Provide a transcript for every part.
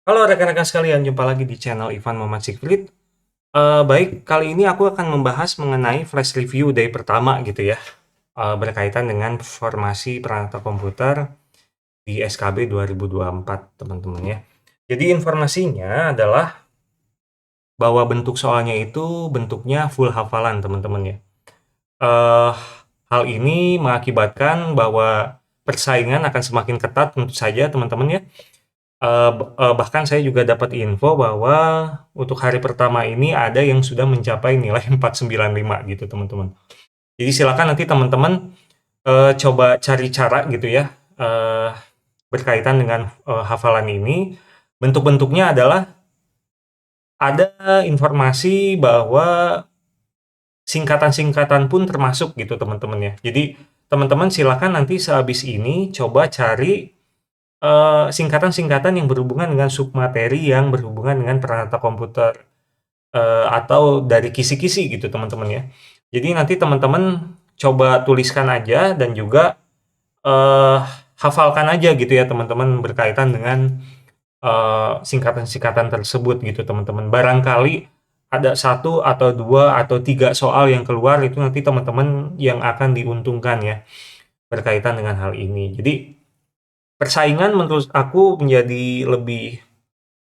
Halo rekan-rekan sekalian, jumpa lagi di channel Ivan Muhammad Sikrit. Baik, kali ini aku akan membahas mengenai flash review day pertama gitu ya, berkaitan dengan formasi perangkat komputer di SKB 2024 teman-teman ya. Jadi informasinya adalah bahwa bentuk soalnya itu bentuknya full hafalan teman-teman ya. Eh, Hal ini mengakibatkan bahwa persaingan akan semakin ketat tentu saja teman-teman ya. Bahkan saya juga dapat info bahwa untuk hari pertama ini ada yang sudah mencapai nilai 495 gitu teman-teman. Jadi silakan nanti teman-teman coba cari cara gitu ya berkaitan dengan hafalan ini. Bentuk-bentuknya adalah ada informasi bahwa singkatan-singkatan pun termasuk gitu teman-teman ya. Jadi teman-teman silakan nanti sehabis ini coba cari singkatan-singkatan yang berhubungan dengan submateri yang berhubungan dengan perangkat komputer, atau dari kisi-kisi gitu teman-teman ya. Jadi nanti teman-teman coba tuliskan aja dan juga, eee, hafalkan aja gitu ya teman-teman berkaitan dengan, singkatan-singkatan tersebut gitu teman-teman. Barangkali ada satu atau 2 atau 3 soal yang keluar itu nanti teman-teman yang akan diuntungkan ya, berkaitan dengan hal ini. Jadi persaingan menurut aku menjadi lebih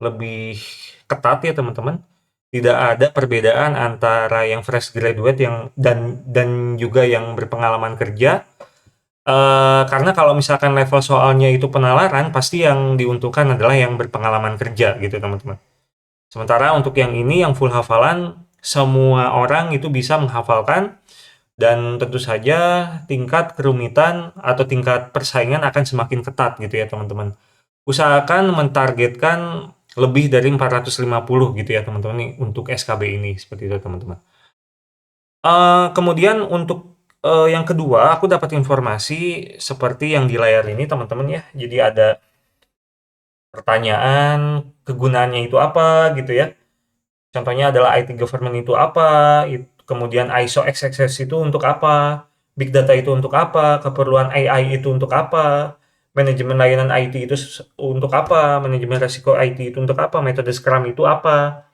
lebih ketat ya teman-teman. Tidak ada perbedaan antara yang fresh graduate yang dan juga yang berpengalaman kerja. Karena kalau misalkan level soalnya itu penalaran, pasti yang diuntungkan adalah yang berpengalaman kerja gitu teman-teman. Sementara untuk yang ini yang full hafalan, semua orang itu bisa menghafalkan dan tentu saja tingkat kerumitan atau tingkat persaingan akan semakin ketat gitu ya teman-teman. Usahakan mentargetkan lebih dari 450 gitu ya teman-teman nih untuk SKB ini, seperti itu teman-teman. Kemudian untuk, yang kedua, aku dapat informasi seperti yang di layar ini teman-teman ya. Jadi ada pertanyaan, kegunaannya itu apa gitu ya. Contohnya adalah IT government itu apa, kemudian ISO XXS itu untuk apa, big data itu untuk apa, keperluan AI itu untuk apa, manajemen layanan IT itu untuk apa, manajemen risiko IT itu untuk apa, metode Scrum itu apa.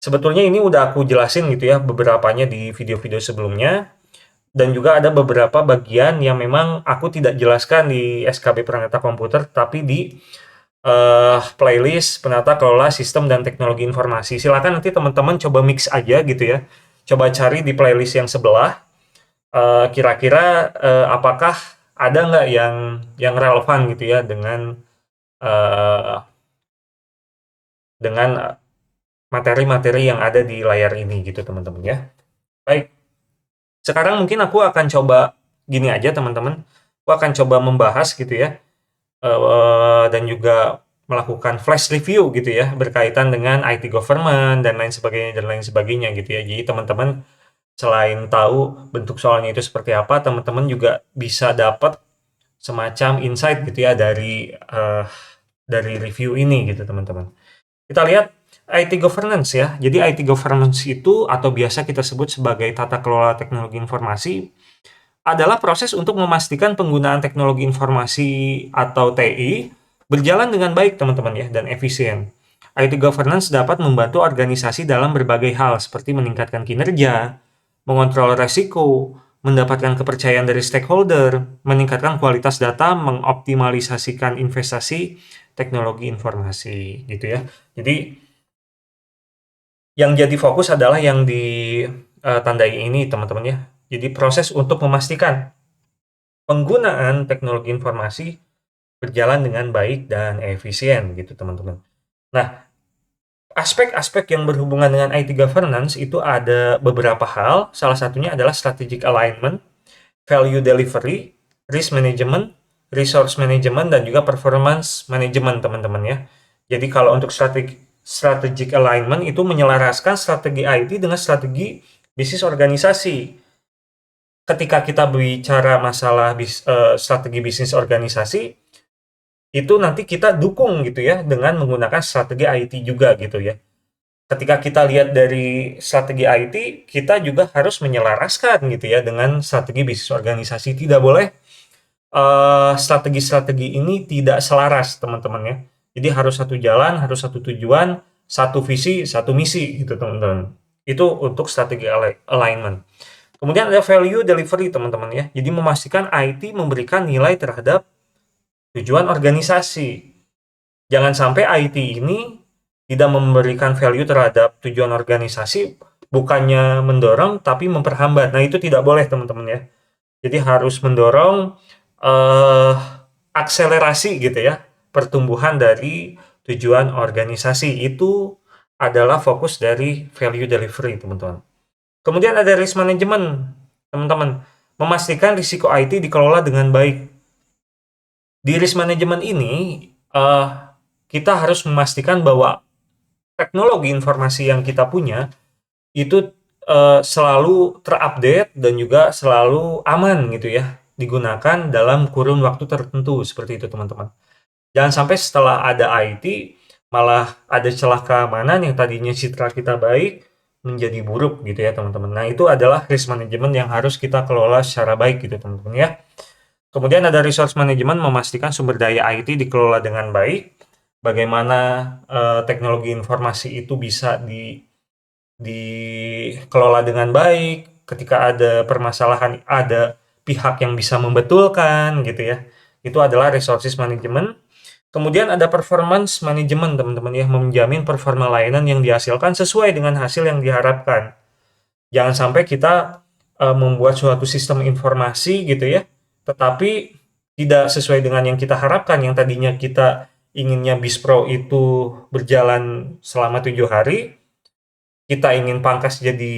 Sebetulnya ini udah aku jelasin gitu ya beberapanya di video-video sebelumnya, dan juga ada beberapa bagian yang memang aku tidak jelaskan di SKB Perangkat Komputer, tapi di playlist penata kelola sistem dan teknologi informasi. Silakan nanti teman-teman coba mix aja gitu ya. Coba cari di playlist yang sebelah, kira-kira apakah ada nggak yang relevan gitu ya eh, dengan materi-materi yang ada di layar ini gitu teman-teman ya. Baik, sekarang mungkin aku akan coba gini aja teman-teman. Aku akan coba membahas gitu ya, dan juga melakukan flash review gitu ya, berkaitan dengan IT government dan lain sebagainya gitu ya. Jadi teman-teman selain tahu bentuk soalnya itu seperti apa, teman-teman juga bisa dapat semacam insight gitu ya dari review ini gitu teman-teman. Kita lihat IT governance ya. Jadi IT governance itu atau biasa kita sebut sebagai tata kelola teknologi informasi adalah proses untuk memastikan penggunaan teknologi informasi atau TI berjalan dengan baik teman-teman ya dan efisien. IT governance dapat membantu organisasi dalam berbagai hal seperti meningkatkan kinerja, mengontrol resiko, mendapatkan kepercayaan dari stakeholder, meningkatkan kualitas data, mengoptimalisasikan investasi teknologi informasi gitu ya. Jadi yang jadi fokus adalah yang ditandai ini teman-teman ya. Jadi proses untuk memastikan penggunaan teknologi informasi berjalan dengan baik dan efisien gitu teman-teman. Nah, aspek-aspek yang berhubungan dengan IT governance itu ada beberapa hal, salah satunya adalah strategic alignment, value delivery, risk management, resource management, dan juga performance management teman-teman ya. Jadi kalau untuk strategic alignment itu menyelaraskan strategi IT dengan strategi bisnis organisasi. Ketika kita bicara masalah strategi bisnis organisasi, itu nanti kita dukung gitu ya dengan menggunakan strategi IT juga gitu ya. Ketika kita lihat dari strategi IT, kita juga harus menyelaraskan gitu ya dengan strategi bisnis organisasi. Tidak boleh strategi-strategi ini tidak selaras teman-teman ya. Jadi harus satu jalan, harus satu tujuan, satu visi, satu misi gitu teman-teman. Itu untuk strategi alignment. Kemudian ada value delivery teman-teman ya. Jadi memastikan IT memberikan nilai terhadap tujuan organisasi. Jangan sampai IT ini tidak memberikan value terhadap tujuan organisasi, bukannya mendorong tapi memperhambat. Nah, itu tidak boleh teman-teman ya. Jadi harus mendorong eh, akselerasi gitu ya, pertumbuhan dari tujuan organisasi. Itu adalah fokus dari value delivery, teman-teman. Kemudian ada risk management, teman-teman. Memastikan risiko IT dikelola dengan baik. Di risk management ini, eh, kita harus memastikan bahwa teknologi informasi yang kita punya itu selalu terupdate dan juga selalu aman gitu ya, digunakan dalam kurun waktu tertentu, seperti itu teman-teman. Jangan sampai setelah ada IT, malah ada celah keamanan yang tadinya citra kita baik, menjadi buruk gitu ya teman-teman. Nah, itu adalah risk management yang harus kita kelola secara baik gitu teman-teman ya. Kemudian ada resource management, memastikan sumber daya IT dikelola dengan baik, bagaimana teknologi informasi itu bisa dikelola dengan baik, ketika ada permasalahan ada pihak yang bisa membetulkan gitu ya. Itu adalah resources management. Kemudian ada performance management teman-teman ya, menjamin performa layanan yang dihasilkan sesuai dengan hasil yang diharapkan. Jangan sampai kita membuat suatu sistem informasi gitu ya, tetapi tidak sesuai dengan yang kita harapkan. Yang tadinya kita inginnya BISPRO itu berjalan selama 7 hari, kita ingin pangkas jadi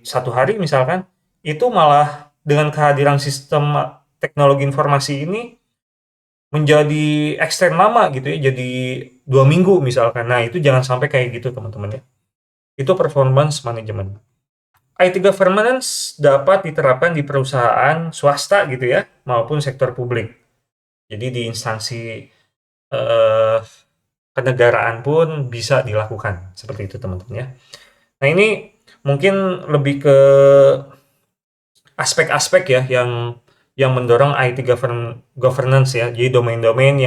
1 hari misalkan, itu malah dengan kehadiran sistem teknologi informasi ini menjadi extend lama gitu ya, jadi 2 minggu misalkan. Nah, itu jangan sampai kayak gitu teman-teman ya. Itu performance management. IT governance dapat diterapkan di perusahaan swasta gitu ya, maupun sektor publik. Jadi di instansi eh, kenegaraan pun bisa dilakukan seperti itu teman-teman ya. Nah, ini mungkin lebih ke aspek-aspek ya yang mendorong IT governance ya. Jadi domain-domain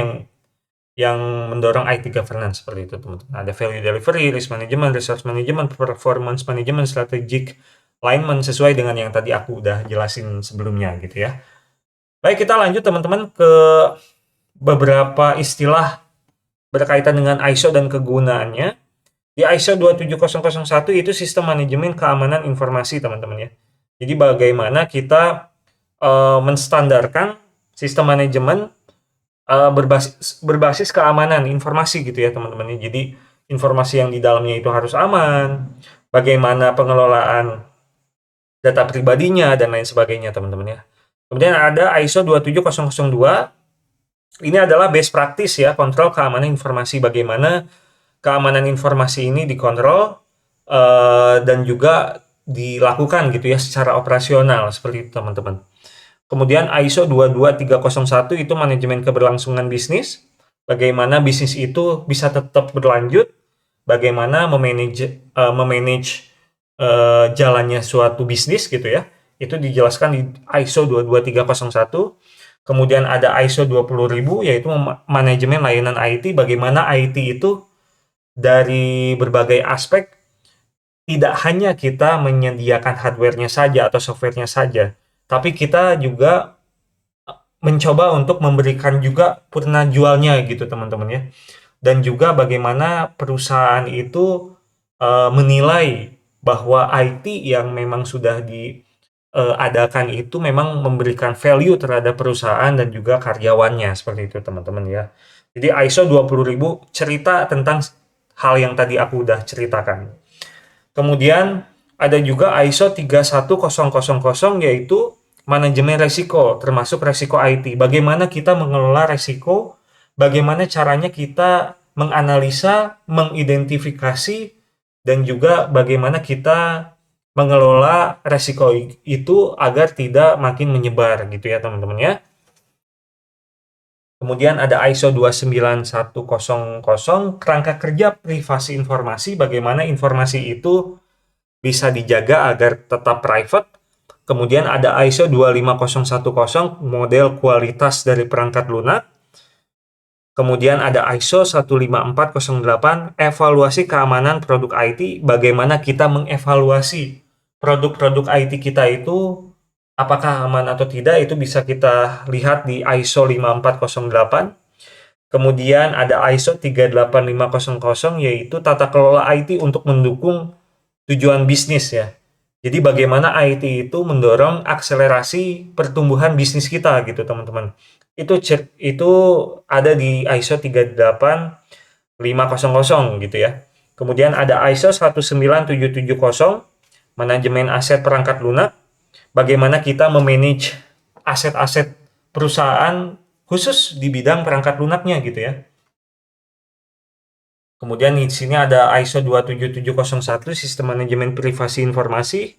yang mendorong IT governance seperti itu teman-teman. Ada value delivery, risk management, resource management, performance management, strategic alignment sesuai dengan yang tadi aku udah jelasin sebelumnya gitu ya. Baik, kita lanjut teman-teman ke beberapa istilah berkaitan dengan ISO dan kegunaannya. Di ISO 27001 itu sistem manajemen keamanan informasi teman-teman ya. Jadi bagaimana kita menstandarkan sistem manajemen berbasis keamanan informasi gitu ya teman-teman. Jadi informasi yang di dalamnya itu harus aman, bagaimana pengelolaan data pribadinya dan lain sebagainya teman-teman ya. Kemudian ada ISO 27002. Ini adalah best practice ya, kontrol keamanan informasi, bagaimana keamanan informasi ini dikontrol dan juga dilakukan gitu ya secara operasional seperti itu teman-teman. Kemudian ISO 22301 itu manajemen keberlangsungan bisnis, bagaimana bisnis itu bisa tetap berlanjut, bagaimana memanage jalannya suatu bisnis gitu ya. Itu dijelaskan di ISO 22301. Kemudian ada ISO 20.000 yaitu manajemen layanan IT, bagaimana IT itu dari berbagai aspek, tidak hanya kita menyediakan hardware-nya saja atau software-nya saja, tapi kita juga mencoba untuk memberikan juga purna jualnya gitu teman-teman ya. Dan juga bagaimana perusahaan itu menilai bahwa IT yang memang sudah diadakan itu memang memberikan value terhadap perusahaan dan juga karyawannya, seperti itu teman-teman ya. Jadi ISO 20.000 cerita tentang hal yang tadi aku udah ceritakan. Kemudian ada juga ISO 31000 yaitu manajemen resiko, termasuk resiko IT. Bagaimana kita mengelola resiko, bagaimana caranya kita menganalisa, mengidentifikasi, dan juga bagaimana kita mengelola resiko itu agar tidak makin menyebar gitu ya teman-teman ya. Kemudian ada ISO 29100, kerangka kerja privasi informasi, bagaimana informasi itu bisa dijaga agar tetap private. Kemudian ada ISO 25010, model kualitas dari perangkat lunak. Kemudian ada ISO 15408, evaluasi keamanan produk IT, bagaimana kita mengevaluasi produk-produk IT kita itu apakah aman atau tidak, itu bisa kita lihat di ISO 5408. Kemudian ada ISO 38500, yaitu tata kelola IT untuk mendukung tujuan bisnis ya. Jadi bagaimana IT itu mendorong akselerasi pertumbuhan bisnis kita gitu teman-teman. Itu ada di ISO 38500 gitu ya. Kemudian ada ISO 19770, manajemen aset perangkat lunak, bagaimana kita memanage aset-aset perusahaan khusus di bidang perangkat lunaknya gitu ya. Kemudian di sini ada ISO 27701, sistem manajemen privasi informasi.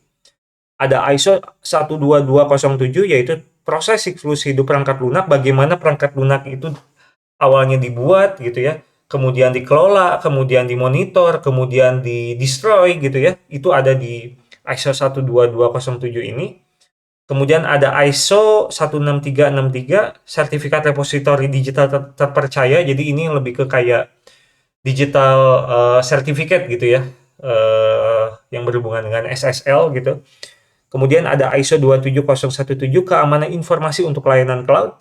Ada ISO 12207, yaitu proses siklus hidup perangkat lunak, bagaimana perangkat lunak itu awalnya dibuat gitu ya, kemudian dikelola, kemudian dimonitor, kemudian di-destroy gitu ya. Itu ada di ISO 12207 ini. Kemudian ada ISO 16363, sertifikat repositori digital terpercaya. Jadi ini lebih ke kayak digital certificate gitu ya, yang berhubungan dengan SSL gitu. Kemudian ada ISO 27017, keamanan informasi untuk layanan cloud.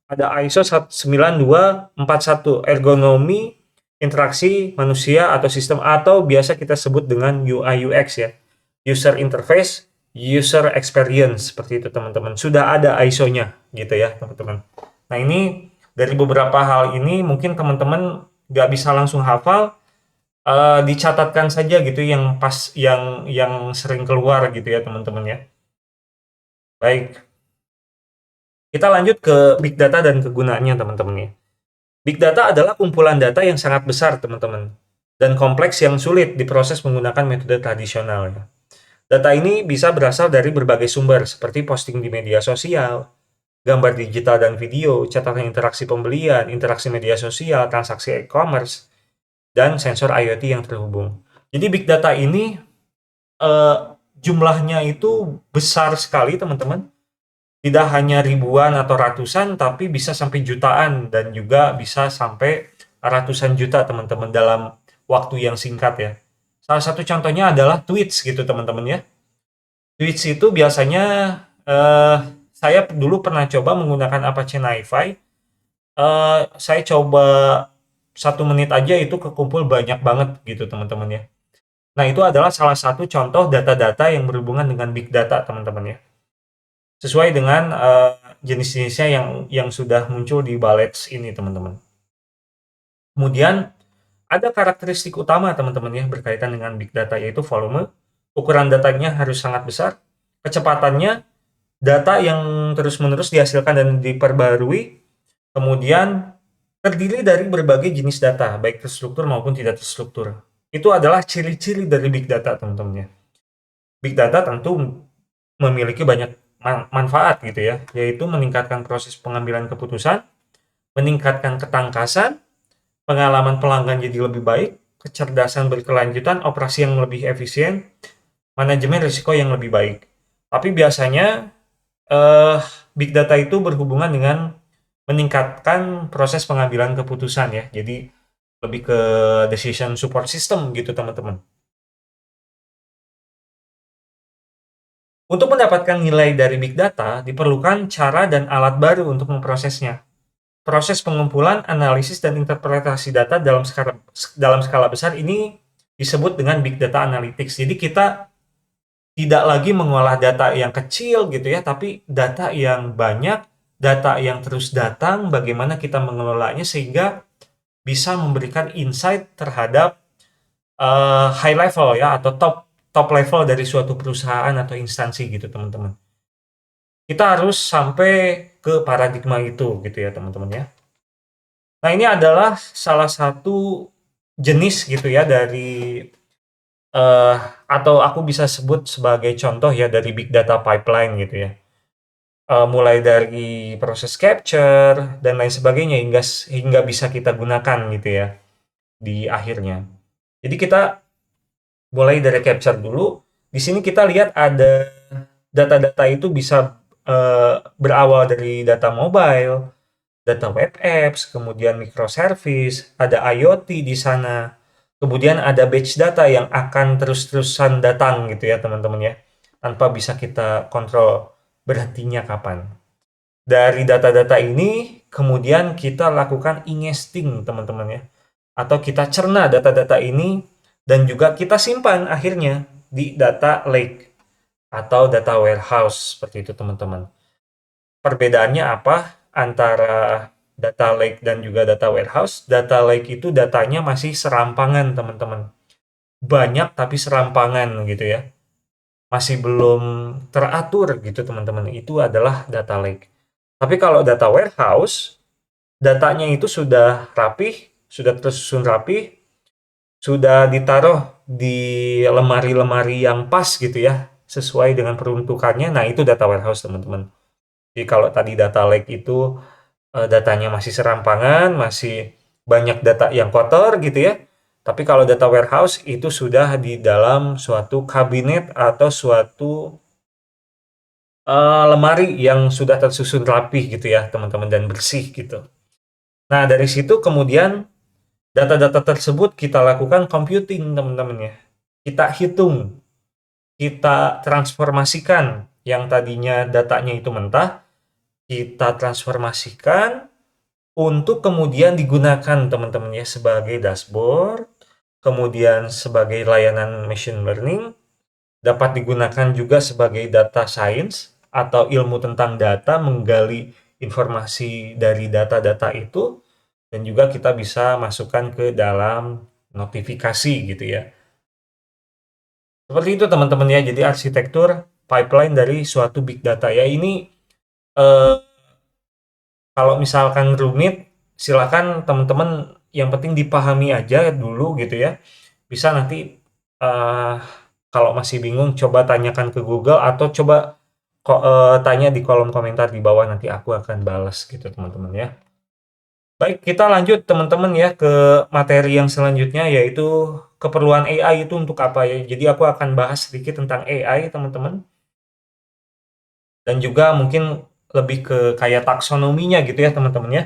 Ada ISO 9241, ergonomi interaksi manusia atau sistem, atau biasa kita sebut dengan UI UX ya, user interface, user experience, seperti itu teman-teman. Sudah ada ISO-nya gitu ya teman-teman. Nah ini dari beberapa hal ini mungkin teman-teman nggak bisa langsung hafal, dicatatkan saja gitu yang pas, yang sering keluar gitu ya teman-teman ya. Baik, kita lanjut ke big data dan kegunaannya teman-teman ya. Big data adalah kumpulan data yang sangat besar teman-teman, dan kompleks yang sulit diproses menggunakan metode tradisional ya. Data ini bisa berasal dari berbagai sumber seperti posting di media sosial, gambar digital dan video, catatan interaksi pembelian, interaksi media sosial, transaksi e-commerce, dan sensor IoT yang terhubung. Jadi big data ini jumlahnya itu besar sekali teman-teman. Tidak hanya ribuan atau ratusan, tapi bisa sampai jutaan dan juga bisa sampai ratusan juta teman-teman dalam waktu yang singkat ya. Salah satu contohnya adalah tweets gitu teman-teman ya. Tweets itu biasanya saya dulu pernah coba menggunakan Apache NiFi. Saya coba 1 menit aja itu kekumpul banyak banget gitu teman-teman ya. Nah itu adalah salah satu contoh data-data yang berhubungan dengan big data teman-teman ya. Sesuai dengan jenis-jenisnya yang sudah muncul di Balance ini teman-teman. Kemudian ada karakteristik utama teman-teman ya berkaitan dengan big data, yaitu volume. Ukuran datanya harus sangat besar, kecepatannya, data yang terus-menerus dihasilkan dan diperbarui, kemudian terdiri dari berbagai jenis data, baik terstruktur maupun tidak terstruktur. Itu adalah ciri-ciri dari big data teman-teman ya. Big data tentu memiliki banyak manfaat gitu ya, yaitu meningkatkan proses pengambilan keputusan, meningkatkan ketangkasan, pengalaman pelanggan jadi lebih baik, kecerdasan berkelanjutan, operasi yang lebih efisien, manajemen risiko yang lebih baik. Tapi biasanya big data itu berhubungan dengan meningkatkan proses pengambilan keputusan ya. Jadi lebih ke decision support system gitu teman-teman. Untuk mendapatkan nilai dari big data, diperlukan cara dan alat baru untuk memprosesnya. Proses pengumpulan, analisis, dan interpretasi data dalam skala besar ini disebut dengan big data analytics. Jadi kita tidak lagi mengolah data yang kecil gitu ya, tapi data yang banyak, data yang terus datang, bagaimana kita mengelolanya sehingga bisa memberikan insight terhadap high level ya, atau top level dari suatu perusahaan atau instansi gitu teman-teman. Kita harus sampai ke paradigma itu gitu ya teman-teman ya. Nah ini adalah salah satu jenis gitu ya dari atau aku bisa sebut sebagai contoh ya dari big data pipeline gitu ya. Mulai dari proses capture dan lain sebagainya hingga bisa kita gunakan gitu ya di akhirnya. Jadi kita mulai dari capture dulu. Di sini kita lihat ada data-data itu bisa berawal dari data mobile, data web apps, kemudian microservice, ada IoT di sana, kemudian ada batch data yang akan terus-terusan datang gitu ya teman-teman ya, tanpa bisa kita kontrol berhentinya kapan. Dari data-data ini, kemudian kita lakukan ingesting teman-teman ya, atau kita cerna data-data ini dan juga kita simpan akhirnya di data lake atau data warehouse seperti itu teman-teman. Perbedaannya apa antara data lake dan juga data warehouse? Data lake itu datanya masih serampangan teman-teman. Banyak tapi serampangan gitu ya. Masih belum teratur gitu teman-teman. Itu adalah data lake. Tapi kalau data warehouse, datanya itu sudah rapih, sudah tersusun rapih, sudah ditaruh di lemari-lemari yang pas gitu ya, sesuai dengan peruntukannya. Nah, itu data warehouse teman-teman. Jadi kalau tadi data lake itu datanya masih serampangan, masih banyak data yang kotor gitu ya. Tapi kalau data warehouse itu sudah di dalam suatu kabinet atau suatu lemari yang sudah tersusun rapih gitu ya, teman-teman, dan bersih gitu. Nah, dari situ kemudian data-data tersebut kita lakukan computing, teman-teman ya. Kita hitung, kita transformasikan yang tadinya datanya itu mentah, kita transformasikan untuk kemudian digunakan teman-teman ya sebagai dashboard, kemudian sebagai layanan machine learning, dapat digunakan juga sebagai data science atau ilmu tentang data, menggali informasi dari data-data itu, dan juga kita bisa masukkan ke dalam notifikasi gitu ya. Seperti itu teman-teman ya, jadi arsitektur pipeline dari suatu big data ya. Ini eh, kalau misalkan rumit, silakan teman-teman yang penting dipahami aja dulu gitu ya. Bisa nanti eh, kalau masih bingung coba tanyakan ke Google atau coba tanya di kolom komentar di bawah, nanti aku akan balas gitu teman-teman ya. Baik, kita lanjut teman-teman ya ke materi yang selanjutnya, yaitu keperluan AI itu untuk apa ya. Jadi aku akan bahas sedikit tentang AI teman-teman, dan juga mungkin lebih ke kayak taksonominya gitu ya teman-teman ya.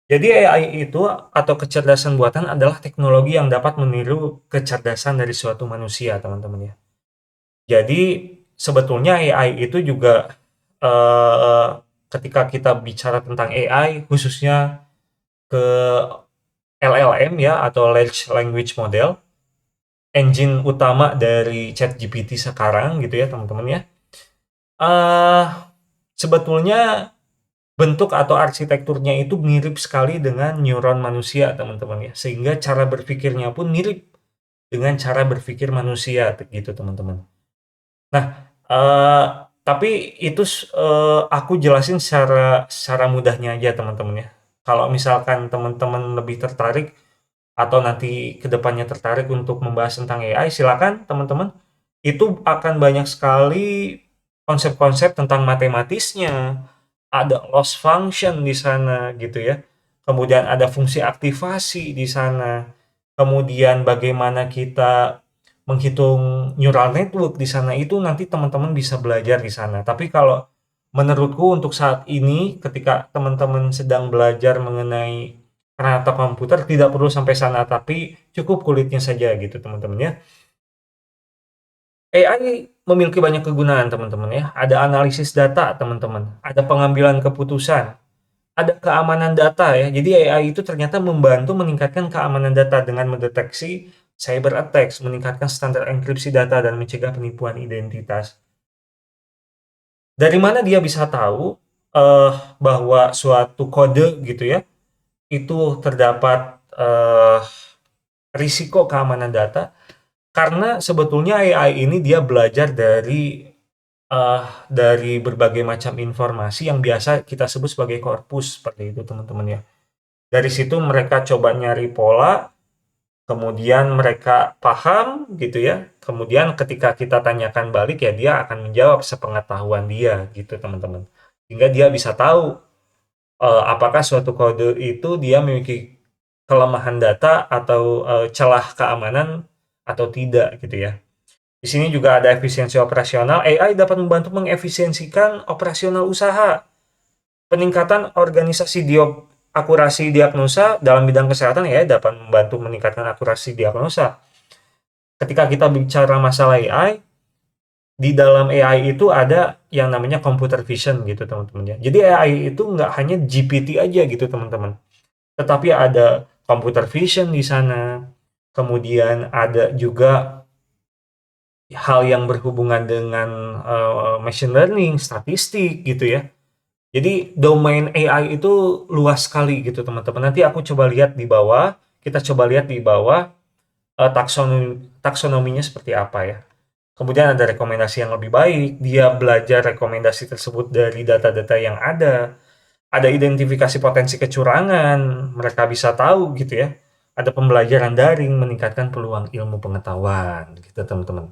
Jadi AI itu atau kecerdasan buatan adalah teknologi yang dapat meniru kecerdasan dari suatu manusia, teman-teman ya. Jadi sebetulnya AI itu juga eh, ketika kita bicara tentang AI, khususnya ke LLM ya atau Large Language Model, engine utama dari ChatGPT sekarang gitu ya, teman-teman ya. eh Sebetulnya bentuk atau arsitekturnya itu mirip sekali dengan neuron manusia, teman-teman ya. Sehingga cara berpikirnya pun mirip dengan cara berpikir manusia, gitu, teman-teman. Nah, tapi itu aku jelasin secara secara mudahnya aja, teman-teman ya. Kalau misalkan teman-teman lebih tertarik atau nanti kedepannya tertarik untuk membahas tentang AI, silakan, teman-teman. Itu akan banyak sekali konsep-konsep tentang matematisnya, ada loss function di sana gitu ya. Kemudian ada fungsi aktivasi di sana. Kemudian bagaimana kita menghitung neural network di sana, itu nanti teman-teman bisa belajar di sana. Tapi kalau menurutku untuk saat ini ketika teman-teman sedang belajar mengenai perangkat komputer tidak perlu sampai sana, tapi cukup kulitnya saja gitu teman-teman ya. AI memiliki banyak kegunaan teman-teman ya. Ada analisis data teman-teman, ada pengambilan keputusan, ada keamanan data ya. Jadi AI itu ternyata membantu meningkatkan keamanan data dengan mendeteksi cyber attacks, meningkatkan standar enkripsi data dan mencegah penipuan identitas. Dari mana dia bisa tahu bahwa suatu kode gitu ya itu terdapat risiko keamanan data? Karena sebetulnya AI ini dia belajar dari berbagai macam informasi yang biasa kita sebut sebagai korpus, seperti itu teman-teman ya. Dari situ mereka coba nyari pola, kemudian mereka paham gitu ya. Kemudian ketika kita tanyakan balik ya dia akan menjawab sepengetahuan dia gitu teman-teman. Sehingga dia bisa tahu apakah suatu kode itu dia memiliki kelemahan data atau celah keamanan atau tidak gitu ya. Di sini juga ada efisiensi operasional. AI dapat membantu mengefisiensikan operasional usaha, peningkatan organisasi akurasi diagnosa dalam bidang kesehatan ya dapat membantu meningkatkan akurasi diagnosa. Ketika kita bicara masalah AI, di dalam AI itu ada yang namanya computer vision gitu teman-teman ya. Jadi AI itu nggak hanya GPT aja gitu teman-teman, tetapi ada computer vision di sana, kemudian ada juga hal yang berhubungan dengan machine learning, statistik gitu ya. Jadi domain AI itu luas sekali gitu teman-teman. Nanti aku coba lihat di bawah, kita coba lihat di bawah taksonominya seperti apa ya. Kemudian ada rekomendasi yang lebih baik, dia belajar rekomendasi tersebut dari data-data yang ada identifikasi potensi kecurangan, mereka bisa tahu gitu ya. Ada pembelajaran daring meningkatkan peluang ilmu pengetahuan gitu teman-teman.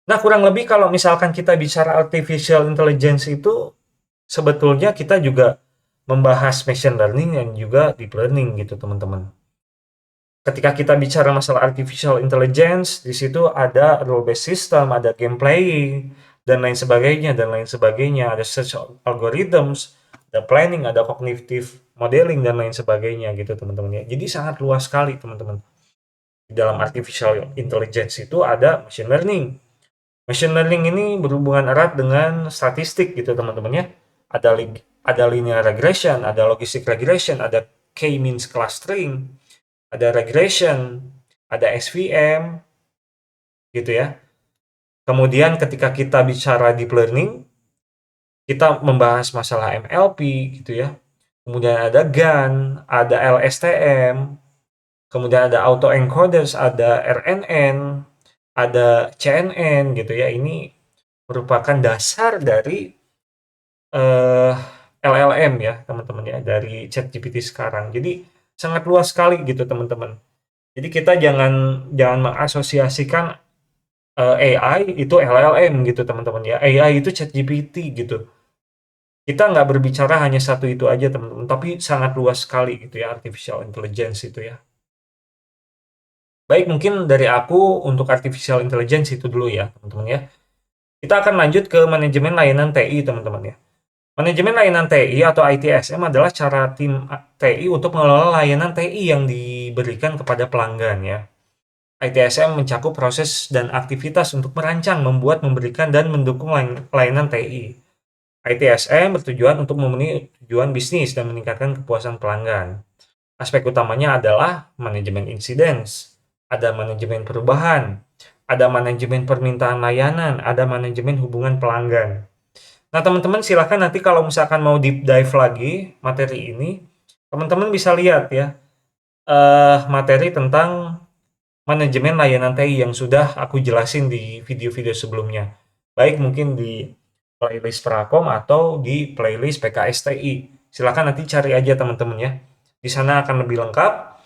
Nah, kurang lebih kalau misalkan kita bicara artificial intelligence itu sebetulnya kita juga membahas machine learning dan juga deep learning gitu teman-teman. Ketika kita bicara masalah artificial intelligence, di situ ada rule-based system, ada game playing, dan lain sebagainya, dan lain sebagainya. Ada search algorithms, ada planning, ada cognitive modeling, dan lain sebagainya gitu teman-teman ya. Jadi sangat luas sekali teman-teman. Di dalam artificial intelligence itu ada machine learning. Machine learning ini berhubungan erat dengan statistik gitu teman-teman ya. Ada linear regression, ada logistic regression, ada k-means clustering, ada regression, ada SVM, gitu ya. Kemudian ketika kita bicara deep learning, kita membahas masalah MLP, gitu ya. Kemudian ada GAN, ada LSTM, kemudian ada autoencoders, ada RNN, ada CNN, gitu ya. Ini merupakan dasar dari eh, LLM ya, teman-teman ya, dari ChatGPT sekarang. Jadi sangat luas sekali gitu, teman-teman. Jadi kita jangan jangan mengasosiasikan AI itu LLM gitu teman-teman ya. AI itu ChatGPT gitu. Kita nggak berbicara hanya satu itu aja teman-teman, tapi sangat luas sekali gitu ya artificial intelligence itu ya. Baik, mungkin dari aku untuk artificial intelligence itu dulu ya teman-teman ya. Kita akan lanjut ke manajemen layanan TI teman-teman ya. Manajemen layanan TI atau ITSM adalah cara tim TI untuk mengelola layanan TI yang diberikan kepada pelanggan ya. ITSM mencakup proses dan aktivitas untuk merancang, membuat, memberikan, dan mendukung layanan TI. ITSM bertujuan untuk memenuhi tujuan bisnis dan meningkatkan kepuasan pelanggan. Aspek utamanya adalah manajemen incidents, ada manajemen perubahan, ada manajemen permintaan layanan, ada manajemen hubungan pelanggan. Nah, teman-teman silahkan nanti kalau misalkan mau deep dive lagi materi ini, teman-teman bisa lihat ya materi tentang manajemen layanan TI yang sudah aku jelasin di video-video sebelumnya. Baik mungkin di playlist Prakom atau di playlist PKS TI. Silakan nanti cari aja teman-teman ya. Di sana akan lebih lengkap.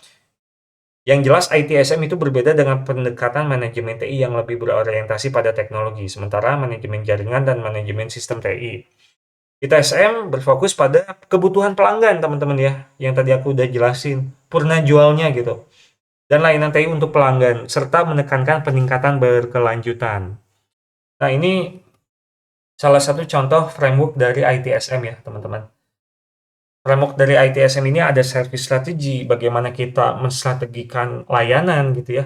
Yang jelas ITSM itu berbeda dengan pendekatan manajemen TI yang lebih berorientasi pada teknologi, sementara manajemen jaringan dan manajemen sistem TI. ITSM berfokus pada kebutuhan pelanggan teman-teman ya, yang tadi aku udah jelasin, purna jualnya gitu dan layanan TI untuk pelanggan, serta menekankan peningkatan berkelanjutan. Nah, ini salah satu contoh framework dari ITSM ya, teman-teman. Framework dari ITSM ini ada service strategi, bagaimana kita menstrategikan layanan gitu ya.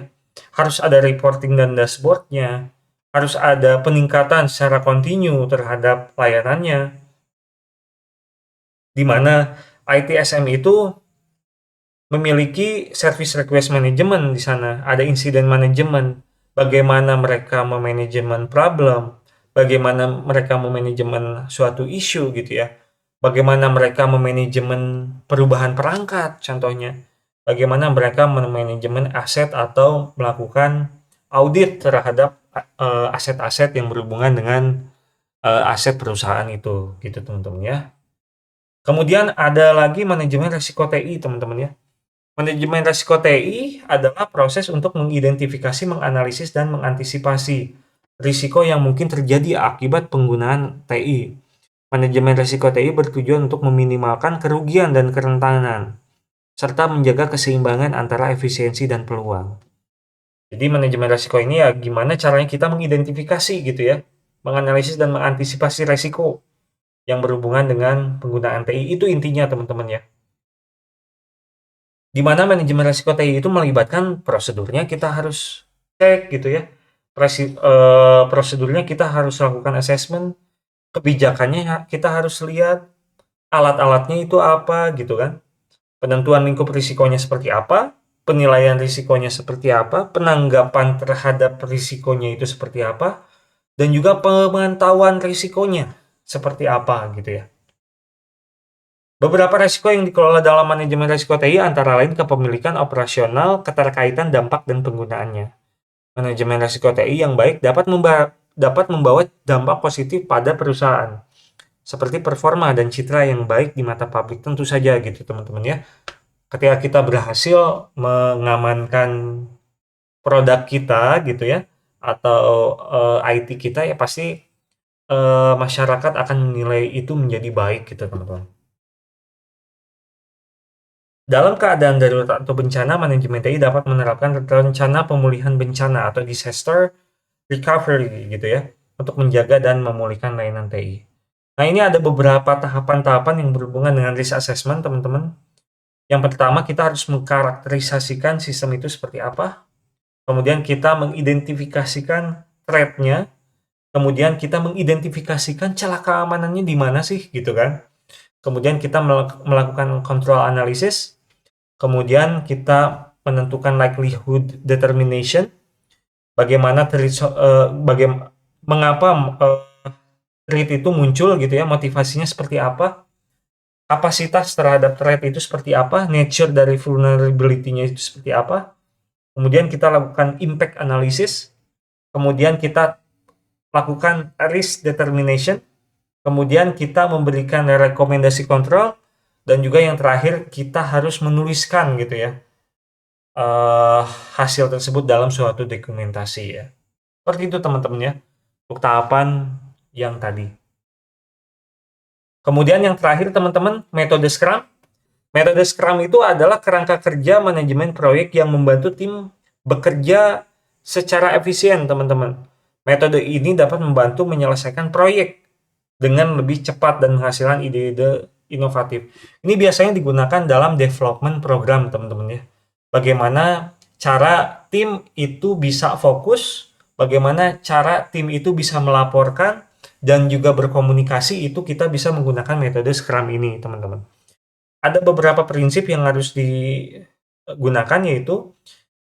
Harus ada reporting dan dashboardnya, harus ada peningkatan secara kontinu terhadap layanannya, di mana ITSM itu memiliki service request management di sana, ada incident management, bagaimana mereka memanajemen problem, bagaimana mereka memanajemen suatu isu gitu ya, bagaimana mereka memanajemen perubahan perangkat contohnya, bagaimana mereka memanajemen aset atau melakukan audit terhadap aset-aset yang berhubungan dengan aset perusahaan itu gitu teman-teman ya. Kemudian ada lagi manajemen risiko TI teman-teman ya. Manajemen risiko TI adalah proses untuk mengidentifikasi, menganalisis, dan mengantisipasi risiko yang mungkin terjadi akibat penggunaan TI. Manajemen risiko TI bertujuan untuk meminimalkan kerugian dan kerentanan, serta menjaga keseimbangan antara efisiensi dan peluang. Jadi manajemen risiko ini ya gimana caranya kita mengidentifikasi gitu ya, menganalisis dan mengantisipasi risiko yang berhubungan dengan penggunaan TI, itu intinya teman-teman ya. Di mana manajemen resiko TI itu melibatkan prosedurnya kita harus cek gitu ya. Prosedurnya kita harus lakukan assessment, kebijakannya kita harus lihat, alat-alatnya itu apa gitu kan. Penentuan lingkup risikonya seperti apa, penilaian risikonya seperti apa, penanggapan terhadap risikonya itu seperti apa, dan juga pemantauan risikonya seperti apa gitu ya. Beberapa risiko yang dikelola dalam manajemen risiko TI antara lain kepemilikan operasional, keterkaitan dampak dan penggunaannya. Manajemen risiko TI yang baik dapat membawa dampak positif pada perusahaan, seperti performa dan citra yang baik di mata publik tentu saja gitu teman-teman ya. Ketika kita berhasil mengamankan produk kita gitu ya, atau IT kita ya pasti masyarakat akan menilai itu menjadi baik gitu teman-teman. Dalam keadaan darurat atau bencana, manajemen TI dapat menerapkan rencana pemulihan bencana atau disaster recovery gitu ya, untuk menjaga dan memulihkan layanan TI. Nah, ini ada beberapa tahapan-tahapan yang berhubungan dengan risk assessment, teman-teman. Yang pertama, kita harus mengkarakterisasikan sistem itu seperti apa. Kemudian kita mengidentifikasikan threat-nya. Kemudian kita mengidentifikasikan celah keamanannya di mana sih, gitu kan. Kemudian kita melakukan control analysis. Kemudian kita menentukan likelihood determination. Bagaimana mengapa threat itu muncul gitu ya, motivasinya seperti apa, kapasitas terhadap threat itu seperti apa, nature dari vulnerability-nya itu seperti apa. Kemudian kita lakukan impact analysis, kemudian kita lakukan risk determination, kemudian kita memberikan rekomendasi kontrol, dan juga yang terakhir kita harus menuliskan gitu ya hasil tersebut dalam suatu dokumentasi ya. Seperti itu teman-teman ya, untuk tahapan yang tadi. Kemudian yang terakhir teman-teman, metode Scrum. Metode Scrum itu adalah kerangka kerja manajemen proyek yang membantu tim bekerja secara efisien, teman-teman. Metode ini dapat membantu menyelesaikan proyek dengan lebih cepat dan menghasilkan ide-ide inovatif. Ini biasanya digunakan dalam development program, teman-teman ya. Bagaimana cara tim itu bisa fokus, bagaimana cara tim itu bisa melaporkan, dan juga berkomunikasi, itu kita bisa menggunakan metode Scrum ini, teman-teman. Ada beberapa prinsip yang harus digunakan, yaitu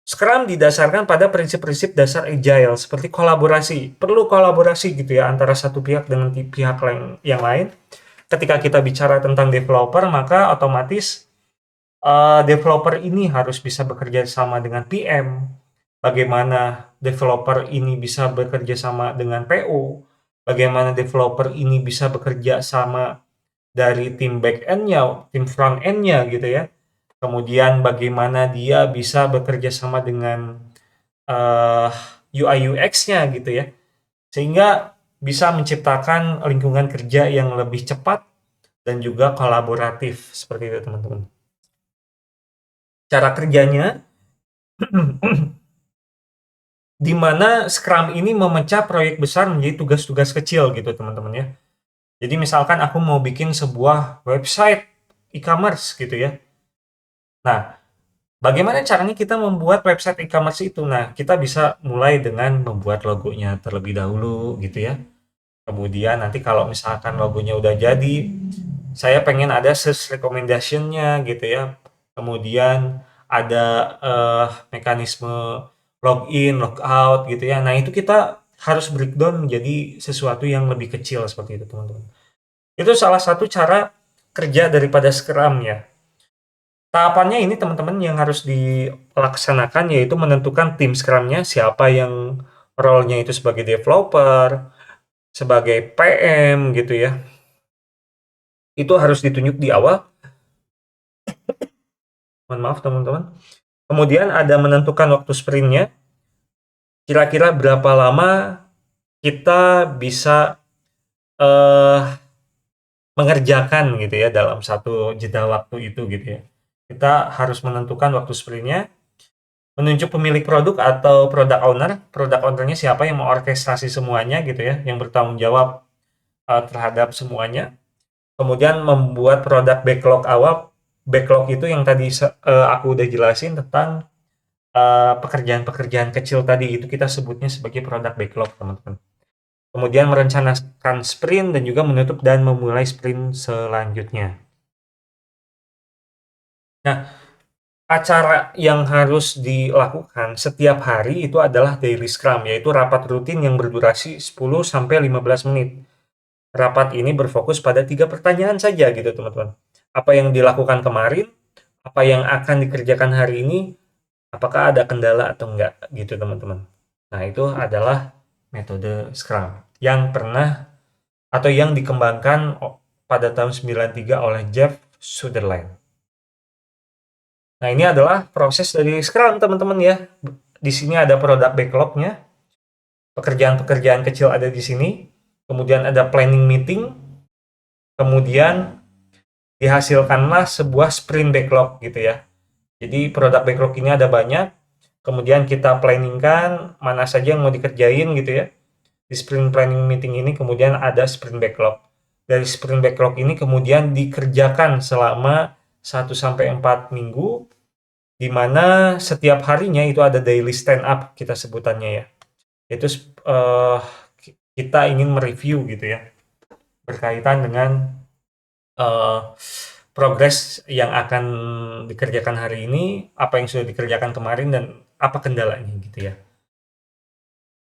Scrum didasarkan pada prinsip-prinsip dasar agile seperti kolaborasi. Perlu kolaborasi gitu ya antara satu pihak dengan pihak yang lain. Ketika kita bicara tentang developer, maka otomatis developer ini harus bisa bekerja sama dengan PM. Bagaimana developer ini bisa bekerja sama dengan PO. Bagaimana developer ini bisa bekerja sama dari tim back end-nya, tim front end-nya gitu ya. Kemudian bagaimana dia bisa bekerja sama dengan UI UX-nya gitu ya. Sehingga bisa menciptakan lingkungan kerja yang lebih cepat dan juga kolaboratif seperti itu teman-teman. Cara kerjanya di mana Scrum ini memecah proyek besar menjadi tugas-tugas kecil gitu teman-teman ya. Jadi misalkan aku mau bikin sebuah website e-commerce gitu ya. Nah, bagaimana caranya kita membuat website e-commerce itu? Nah, kita bisa mulai dengan membuat logonya terlebih dahulu gitu ya. Kemudian nanti kalau misalkan logonya udah jadi, saya pengen ada search recommendation-nya gitu ya. Kemudian ada mekanisme login, logout gitu ya. Nah, itu kita harus breakdown menjadi sesuatu yang lebih kecil seperti itu, teman-teman. Itu salah satu cara kerja daripada Scrum ya. Tahapannya ini teman-teman yang harus dilaksanakan yaitu menentukan tim Scrum-nya, siapa yang role-nya itu sebagai developer, sebagai PM gitu ya. Itu harus ditunjuk di awal. Mohon maaf teman-teman. Kemudian ada menentukan waktu sprint-nya. Kira-kira berapa lama kita bisa mengerjakan gitu ya dalam satu jeda waktu itu gitu ya. Kita harus menentukan waktu sprint-nya, menunjuk pemilik produk atau product owner. Product owner-nya siapa yang mengorkestrasi semuanya gitu ya, yang bertanggung jawab terhadap semuanya. Kemudian membuat produk backlog awal backlog itu yang tadi aku udah jelasin tentang pekerjaan-pekerjaan kecil tadi, itu kita sebutnya sebagai product backlog, teman-teman. Kemudian merencanakan sprint dan juga menutup dan memulai sprint selanjutnya. Nah, acara yang harus dilakukan setiap hari itu adalah daily scrum, yaitu rapat rutin yang berdurasi 10-15 menit. Rapat ini berfokus pada 3 pertanyaan saja gitu, teman-teman. Apa yang dilakukan kemarin, apa yang akan dikerjakan hari ini, apakah ada kendala atau enggak gitu, teman-teman. Nah, itu adalah metode Scrum yang pernah atau yang dikembangkan pada tahun 93 oleh Jeff Sutherland. Nah, ini adalah proses dari Scrum, teman-teman ya. Di sini ada product backlog-nya, pekerjaan-pekerjaan kecil ada di sini, kemudian ada planning meeting, kemudian dihasilkanlah sebuah sprint backlog gitu ya. Jadi product backlog ini ada banyak, kemudian kita planningkan mana saja yang mau dikerjain gitu ya. Di sprint planning meeting ini kemudian ada sprint backlog. Dari sprint backlog ini kemudian dikerjakan selama 1-4 minggu, di mana setiap harinya itu ada daily stand up kita sebutannya ya. Itu kita ingin mereview gitu ya, berkaitan dengan progres yang akan dikerjakan hari ini, apa yang sudah dikerjakan kemarin, dan apa kendalanya gitu ya.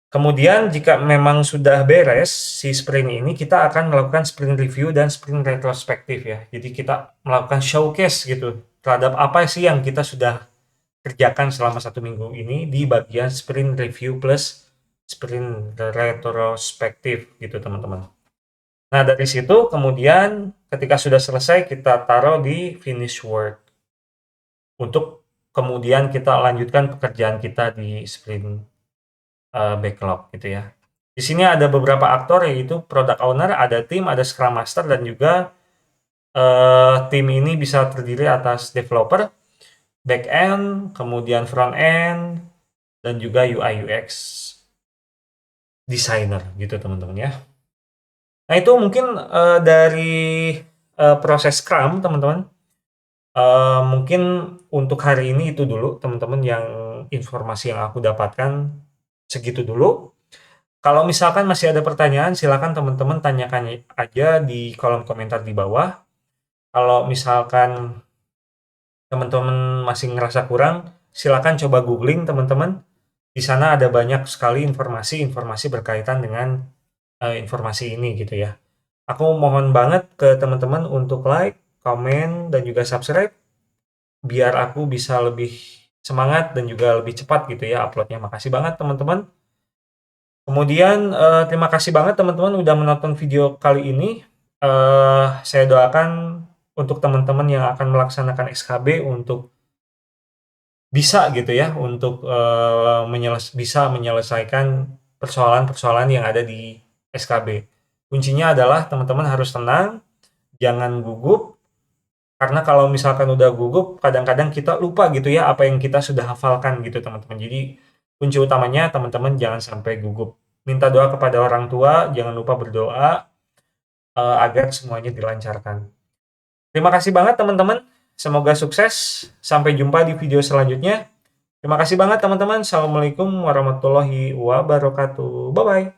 Kemudian jika memang sudah beres si sprint ini, kita akan melakukan sprint review dan sprint retrospektif ya. Jadi kita melakukan showcase gitu terhadap apa sih yang kita sudah kerjakan selama 1 minggu ini di bagian sprint review plus sprint retrospektif gitu, teman-teman. Nah, dari situ kemudian ketika sudah selesai kita taruh di finish work untuk kemudian kita lanjutkan pekerjaan kita di sprint backlog gitu ya. Di sini ada beberapa aktor, yaitu product owner, ada tim, ada scrum master, dan juga tim ini bisa terdiri atas developer, back end, kemudian front end, dan juga UI UX designer gitu, teman-teman ya. Nah, itu mungkin dari proses Scrum, teman-teman. Mungkin untuk hari ini itu dulu, teman-teman, yang informasi yang aku dapatkan segitu dulu. Kalau misalkan masih ada pertanyaan, silakan teman-teman tanyakan aja di kolom komentar di bawah. Kalau misalkan teman-teman masih ngerasa kurang, silakan coba googling, teman-teman. Di sana ada banyak sekali informasi-informasi berkaitan dengan informasi ini gitu ya. Aku mohon banget ke teman-teman untuk like, komen, dan juga subscribe biar aku bisa lebih semangat dan juga lebih cepat gitu ya uploadnya. Makasih banget teman-teman. Kemudian terima kasih banget teman-teman udah menonton video kali ini. Saya doakan untuk teman-teman yang akan melaksanakan SKB untuk bisa gitu ya, untuk bisa menyelesaikan persoalan-persoalan yang ada di SKB. Kuncinya adalah teman-teman harus tenang, jangan gugup, karena kalau misalkan udah gugup, kadang-kadang kita lupa gitu ya apa yang kita sudah hafalkan gitu, teman-teman. Jadi kunci utamanya teman-teman jangan sampai gugup. Minta doa kepada orang tua, jangan lupa berdoa agar semuanya dilancarkan. Terima kasih banget teman-teman. Semoga sukses. Sampai jumpa di video selanjutnya. Terima kasih banget teman-teman. Assalamualaikum warahmatullahi wabarakatuh. Bye-bye.